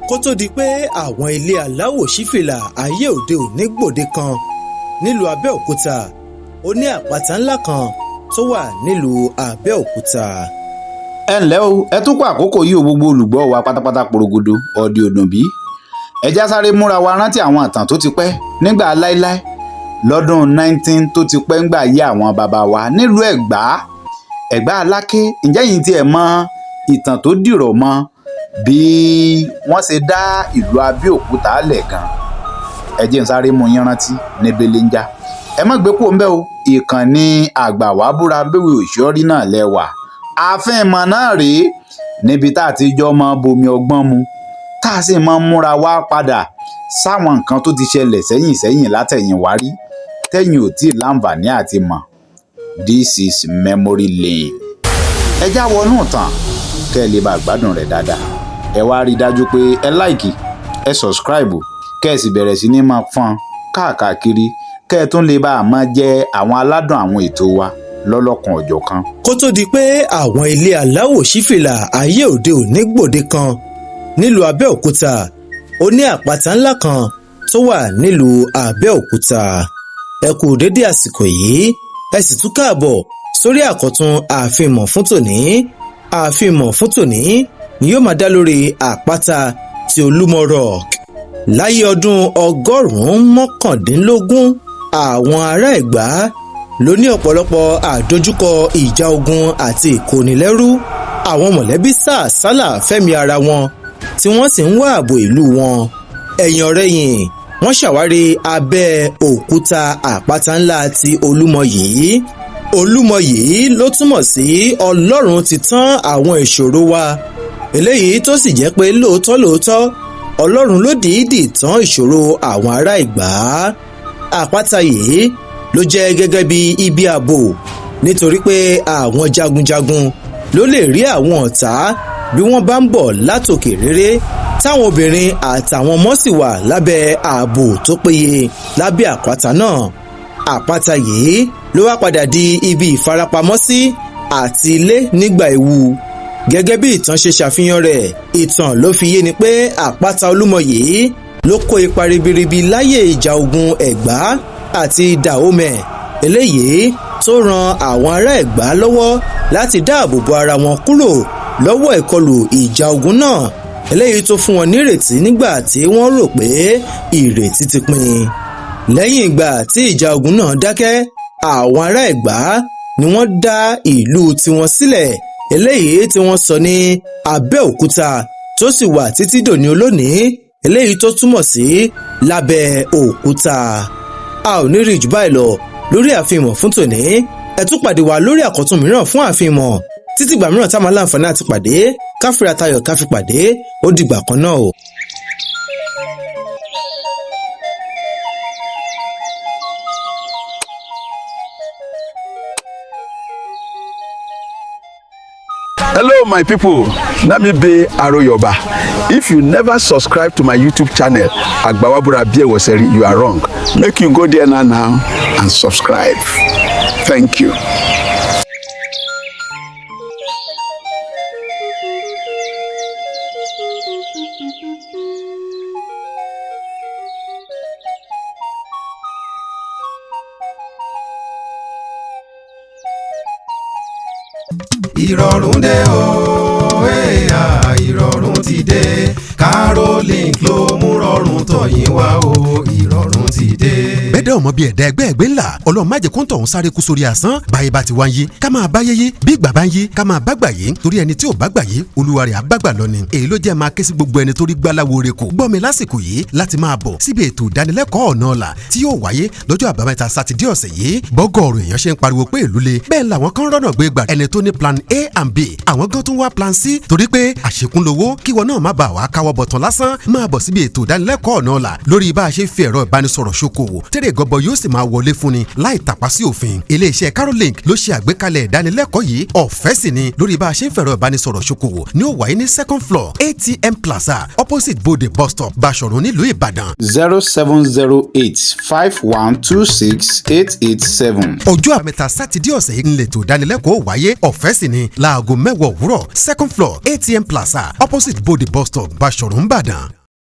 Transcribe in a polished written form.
kó tó di pé àwọn ilé aláwọ̀ sífìlà ayé òde òní gbòde kan nílùú Abẹ́òkúta ó ní àpáta ńlá kan tó wà nílùú Abẹ́òkúta. ẹ ǹlẹ́ o ẹ tún kó àkókò yìí o gbogbo olùgbọ́ wa pátápátá porogodo ọ̀dẹ òdùnbí ẹ já sáré múra wa rántí àwọn ìtàn tó ti pẹ́ nígbà láíláí lọ́dún 19 tó ti pẹ́ ńgbà yé àwọn bàbá wa nílùú Ẹ̀gbá Aláké. ǹjẹ́ yìí tiẹ̀ mọ ìtàn tó dìrọ̀ mọ́ bí wọ́n ṣe dá ìlú Abẹ́òkúta lẹ̀ gan? ẹ jẹ́ n sáré mú yín rántí ní belenja. ẹ má gbé kúrò ńbẹ̀ o, ìkànnì àgbà wàá búra bẹ́wẹ̀ òṣìọ́rí náà lẹ́wà. ààfin ìmọ̀ náà rèé níbi tá a ti jọ mọ bomi ọgbọ́n mu tá a sì mọ múra wá padà sáwọn nǹkan tó ti ṣẹlẹ̀ sẹ́yìn látẹ̀yìnwá rí tẹ́yìn ò tí ì láǹfààní àti mọ̀. This is memory lane. ẹ já wọnú tán kẹ́ ẹ lè bá gbádùn rẹ̀ dáadáa. ẹ wá rí i dájú pé ẹ láìkì ẹ sọ̀scribe kẹ́ ẹ sì bẹ̀rẹ̀ sí ní máa fọ́n káàkiri kẹ́ ẹ tún lè bá a máa jẹ àwọn aládùn àwọn ètò wa lọ́lọ́kan ọ̀jọ̀kan. kó tó di pé àwọn ilé aláwọ̀ sífìlà ayé òde òní gbòde kan nílùú Abẹ́òkúta ó ní àpáta ńlá kan tó wà nílùú Abẹ́òkúta. ẹ kú dédé àsìkò yìí ẹ sì tún káàbọ̀ sórí àkọ́tún ààfin ìmọ̀ fún tòní. ààfin ìmọ̀ fún tòní ni yóò máa dá lórí àpáta ti Olumo Rock. láyé ọdún 119 àwọn ará Ẹ̀gbá ló ní ọ̀pọ̀lọpọ̀ àdójúkọ ìjà ogun àti ìkónilẹ́rú. àwọn mọ̀lẹ́bí sá àsálà fẹ́mi ara wọn tí wọ́n sì ń wá ààbò ìlú wọn. ẹ̀yìn ọ̀rẹ̀yìn wọ́n ṣàwárí Abeokuta àpáta ńlá ti Olúmọ yìí. Olúmọ yìí ló túmọ̀ sí Ọlọ́run ti tán àwọn ìṣòro wa, eléyìí tó sì jẹ́ pé lóòótọ́ Ọlọ́run ló dìídì tán ìṣòro àwọn ará Ẹ̀gbá. àpáta yìí ló jẹ́ gẹ́gẹ́ bí ibi ààbò nítorí pé àwọn jagunjagun ló lè rí àwọn ọ̀tá bí wọ́n bá ń bọ̀ látòkè réré táwọn obìnrin àtàwọn ọmọ sì wà lábẹ́ ààbò tó péye lábẹ́ àpáta náà. àpáta yìí ló wá padà di ibi ìfarapamọ́sí àti ilé nígbà ewu. gẹ́gẹ́ bí ìtàn ṣe ṣàfihàn rẹ̀, ìtàn ló fi yé ni pé àpáta Olúmọ yìí ló kó ipa ribiribi láyé ìjà ogun Ẹ̀gbá àti Dahomey, eléyìí tó ran àwọn ará Ẹ̀gbá lọ́wọ́ láti dáàbò bo ara wọn kúrò lọ́wọ́ ìkọlù ìjà ogun náà, eléyìí tó fún wọn nírètí nígbà tí wọ́n rò pé ìrètí ti pin. lẹ́yìn ìgbà tí ìjà ogun náà dákẹ́, àwọn ará Ẹ̀gbá ni wọ́n dá ìlú tiwọn sílẹ̀, eléyìí tí wọ́n sọ ní Abẹ́òkúta tó sì wà títí dòní olónìí, eléyìí tó túmọ̀ sí lábẹ́ òkúta. a ò ní rí jù báyìí lọ lórí ààfin ìmọ̀ fún tòní. ẹ tún pàdé wa lórí àkọ́tún mìíràn fún ààfin ìmọ̀ títí ìgbà mìíràn tá a máa láǹfààní àti pàdé káfíńrà tayọ̀ káfí pàdé ó dìgbà kan náà o. Hello my people, na me be Yoruba. If you never subscribe to my YouTube channel Agbawabura Biewoseri, you are wrong. Make you go there now and subscribe. Thank you. Ìrọ̀rùn dé o, ìrọ̀rùn ti dé. Caroline ló mú rọrùn tọ̀yìn wá o, ìrọ̀rùn ti dé. bẹ́ẹ̀dẹ̀ ọmọ bíi ẹ̀dá ẹgbẹ́ ńlá Ọlọ́run má jẹ́ kó ń tọ̀hún sáré kú sórí asán. báyé bá ti wá ń yé ká máa bá yéyé, bí ìgbà bá ń yé ká máa bá gbà yé, torí ẹni tí ò bá gbà yé olúwa rẹ̀ á bá gbà lọ ni. èyí ló jẹ́ máa ké sí gbogbo ẹni tó rí gbáláwo rẹ̀ kò gbọ́ mi lásìkò yìí láti máa bọ̀ síbi ètò ìdánilẹ́kọ̀ọ́ ọ̀nà ọ̀la tí yóò wáyé lọ́jọ́ àbámẹ́ta sátidé ọ̀sẹ̀ yìí. bọ́gọ̀ọ̀rọ̀ èèyàn ṣe ń pariwo pé ìlú le, bẹ́ẹ̀ làwọn kan rọ́nà gbé gbà. ẹni tó ní plan A and B, àwọn gan tún wá plan C, torí pé àṣekún lowó kíwọ náà má bàa wá káwọ́ bọ̀tán lásán. máa bọ̀ síbi ètò ìdánilẹ́kọ̀ọ́ ọ̀nà ọ̀la lórí bá a ṣe fi ẹ̀rọ ìbánisọ̀rọ̀ ṣokòwò tẹ́rẹ̀ gọbọ yóò sì máa wọlé fúnni láì tàpá sí òfin. iléeṣẹ́ Caroline ló ṣe àgbékalẹ̀ ìdánilẹ́kọ̀ọ́ yìí, ọ̀fẹ́ sì ni, lórí bá a ṣe ń fẹ̀rọ ìbánisọ̀rọ̀ ṣokòwò ní ó wáyé ní 2nd floor ATM Plaza opposite Bode bus stop Basọ̀run nílùú Ìbàdàn. 07085126887. ọjọ́ àbámẹ́ta sátidé ọ̀sẹ̀ yìí ń lètò ìdánilẹ́kọ̀ọ́ wáyé, ọ̀fẹ́ sì ni, láago 10 òwúrọ̀ 2nd floor ATM Plaza opposite Bode bus stop Basọ̀run Ìbàdàn.